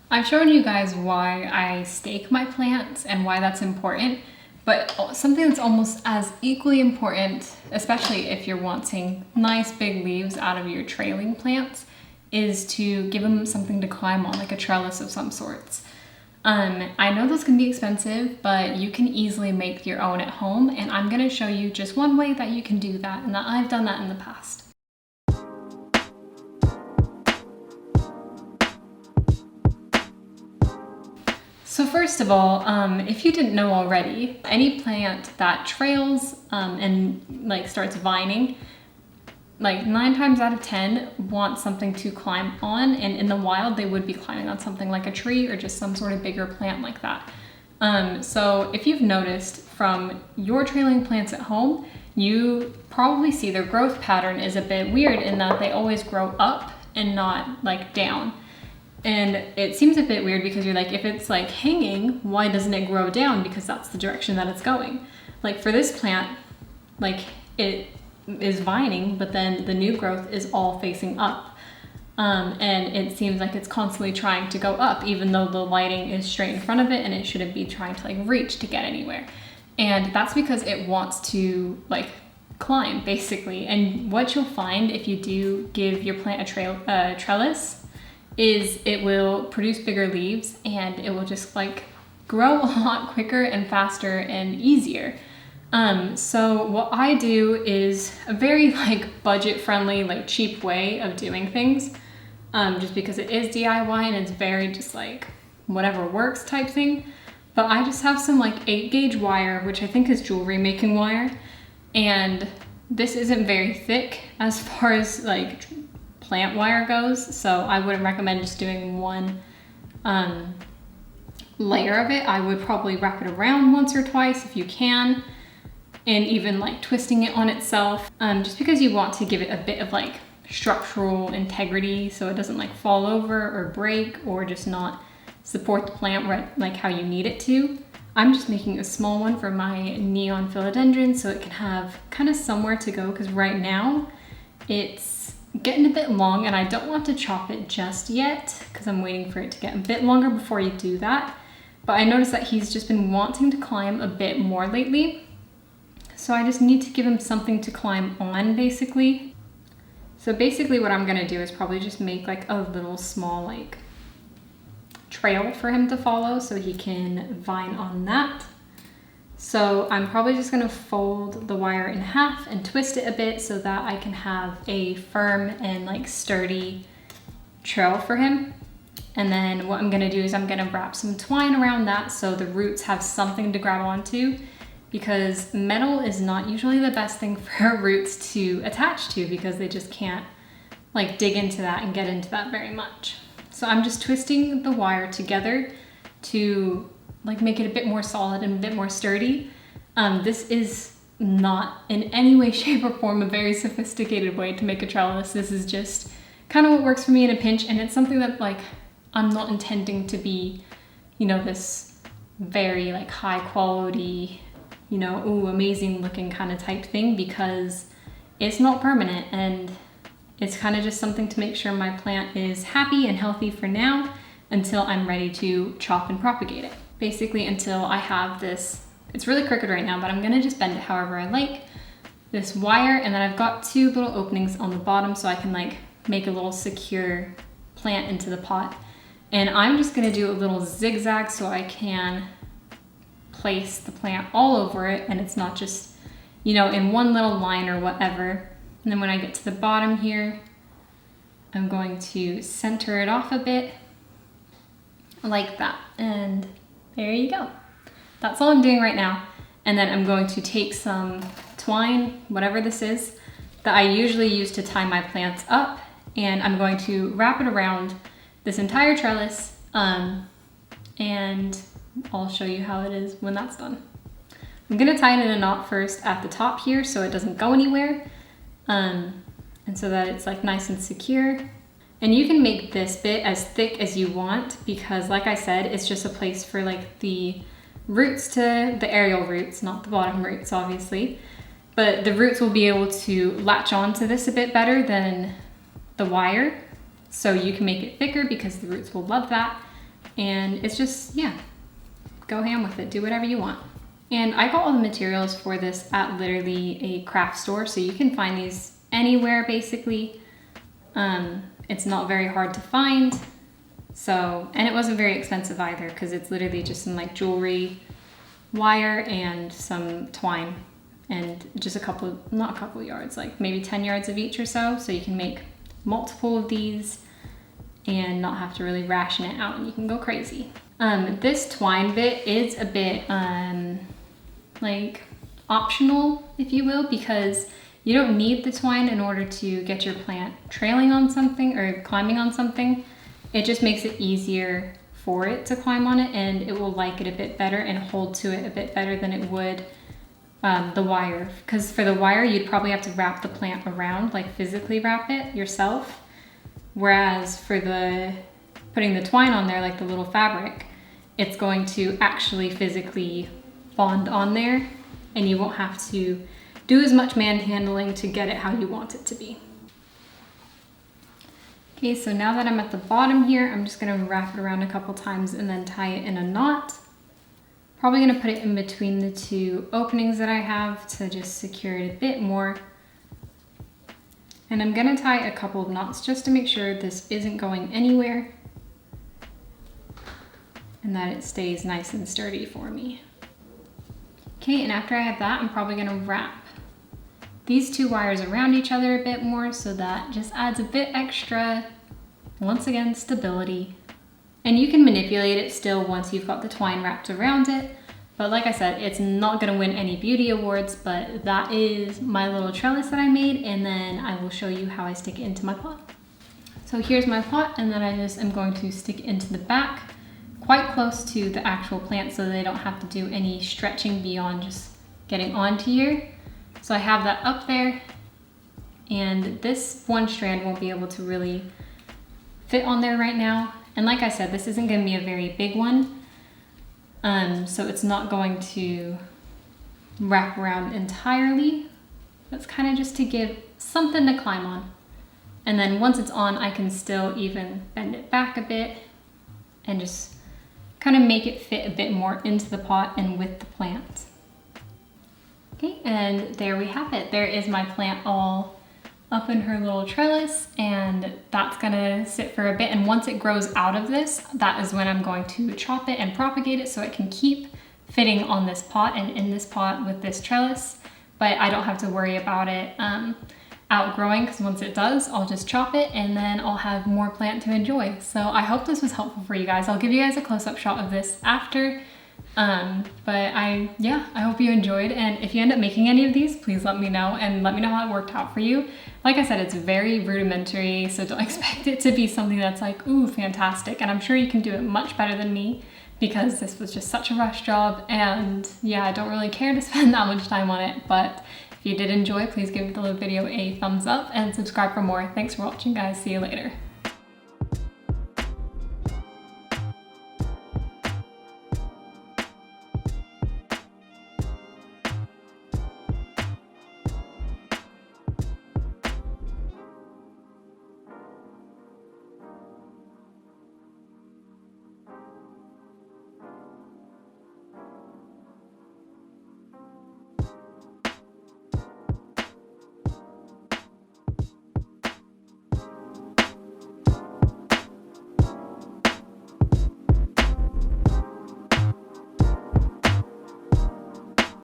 I've shown you guys why I stake my plants and why that's important, but something that's almost as equally important, especially if you're wanting nice big leaves out of your trailing plants, is to give them something to climb on, like a trellis of some sorts. I know those can be expensive, but you can easily make your own at home, and I'm going to show you just one way that you can do that, and that I've done that in the past. So first of all, if you didn't know already, any plant that trails and like starts vining, like 9 times out of 10 want something to climb on, and in the wild they would be climbing on something like a tree or just some sort of bigger plant like that. So if you've noticed from your trailing plants at home, you probably see their growth pattern is a bit weird in that they always grow up and not like down. And it seems a bit weird because you're like, if it's like hanging, why doesn't it grow down? Because that's the direction that it's going. Like for this plant, like it is vining, but then the new growth is all facing up. And it seems like it's constantly trying to go up, even though the lighting is straight in front of it and it shouldn't be trying to like reach to get anywhere. And that's because it wants to like climb basically. And what you'll find if you do give your plant a trellis is it will produce bigger leaves and it will just like grow a lot quicker and faster and easier. So what I do is a very like budget friendly, like cheap way of doing things, just because it is DIY and it's very just like whatever works type thing. But I just have some like 8-gauge wire, which I think is jewelry making wire. And this isn't very thick as far as like plant wire goes, so I wouldn't recommend just doing one layer of it. I would probably wrap it around once or twice if you can, and even like twisting it on itself, just because you want to give it a bit of like structural integrity so it doesn't like fall over or break or just not support the plant right, like how you need it to. I'm just making a small one for my neon philodendron so it can have kind of somewhere to go, because right now it's getting a bit long and I don't want to chop it just yet because I'm waiting for it to get a bit longer before you do that. But I noticed that he's just been wanting to climb a bit more lately. So I just need to give him something to climb on basically. So basically what I'm gonna do is probably just make like a little small like trail for him to follow so he can vine on that. So I'm probably just gonna fold the wire in half and twist it a bit so that I can have a firm and like sturdy trail for him. And then what I'm gonna do is I'm gonna wrap some twine around that so the roots have something to grab onto, because metal is not usually the best thing for roots to attach to because they just can't like dig into that and get into that very much. So I'm just twisting the wire together to like make it a bit more solid and a bit more sturdy. This is not in any way, shape, or form a very sophisticated way to make a trellis. This is just kind of what works for me in a pinch, and it's something that like I'm not intending to be, you know, this very like high quality, you know, ooh, amazing looking kind of type thing, because it's not permanent and it's kind of just something to make sure my plant is happy and healthy for now until I'm ready to chop and propagate it. Basically until I have this, it's really crooked right now, but I'm gonna just bend it however I like, this wire, and then I've got 2 little openings on the bottom so I can like make a little secure plant into the pot. And I'm just gonna do a little zigzag so I can place the plant all over it and it's not just, you know, in one little line or whatever. And then when I get to the bottom here, I'm going to center it off a bit like that, and there you go. That's all I'm doing right now. And then I'm going to take some twine, whatever this is, that I usually use to tie my plants up, and I'm going to wrap it around this entire trellis, and I'll show you how it is when that's done. I'm gonna tie it in a knot first at the top here so it doesn't go anywhere, and so that it's like nice and secure. And you can make this bit as thick as you want because, like I said, it's just a place for like the roots to, the aerial roots, not the bottom roots obviously, but the roots will be able to latch onto this a bit better than the wire. So you can make it thicker because the roots will love that. And it's just, yeah, go ham with it, do whatever you want. And I got all the materials for this at literally a craft store, so you can find these anywhere basically. It's not very hard to find. So, and it wasn't very expensive either, because it's literally just some like jewelry, wire, and some twine, and just a couple, not a couple yards, like maybe 10 yards of each or so. So you can make multiple of these and not have to really ration it out, and you can go crazy. This twine bit is a bit like optional, if you will, because you don't need the twine in order to get your plant trailing on something or climbing on something. It just makes it easier for it to climb on it, and it will like it a bit better and hold to it a bit better than it would the wire. Because for the wire, you'd probably have to wrap the plant around, like physically wrap it yourself. Whereas for putting the twine on there, like the little fabric, it's going to actually physically bond on there, and you won't have to do as much manhandling to get it how you want it to be. Okay, so now that I'm at the bottom here, I'm just gonna wrap it around a couple times and then tie it in a knot. Probably gonna put it in between the two openings that I have to just secure it a bit more. And I'm gonna tie a couple of knots just to make sure this isn't going anywhere and that it stays nice and sturdy for me. Okay, and after I have that, I'm probably gonna wrap these two wires around each other a bit more, so that just adds a bit extra, once again, stability. And you can manipulate it still once you've got the twine wrapped around it. But like I said, it's not gonna win any beauty awards, but that is my little trellis that I made, and then I will show you how I stick it into my pot. So here's my pot, and then I just am going to stick it into the back, quite close to the actual plant, so they don't have to do any stretching beyond just getting onto here. So I have that up there, and this one strand won't be able to really fit on there right now. And like I said, this isn't gonna be a very big one. So it's not going to wrap around entirely. That's kind of just to give something to climb on. And then once it's on, I can still even bend it back a bit and just kind of make it fit a bit more into the pot and with the plant. Okay, and there we have it. There is my plant all up in her little trellis, and that's gonna sit for a bit. And once it grows out of this, that is when I'm going to chop it and propagate it so it can keep fitting on this pot and in this pot with this trellis. But I don't have to worry about it outgrowing, because once it does, I'll just chop it and then I'll have more plant to enjoy. So I hope this was helpful for you guys. I'll give you guys a close-up shot of this after. But I hope you enjoyed, and if you end up making any of these, please let me know and let me know how it worked out for you. Like I said, it's very rudimentary, so don't expect it to be something that's like, ooh, fantastic. And I'm sure you can do it much better than me, because this was just such a rush job, and yeah, I don't really care to spend that much time on it. But if you did enjoy, please give the video a thumbs up and subscribe for more. Thanks for watching, guys. See you later.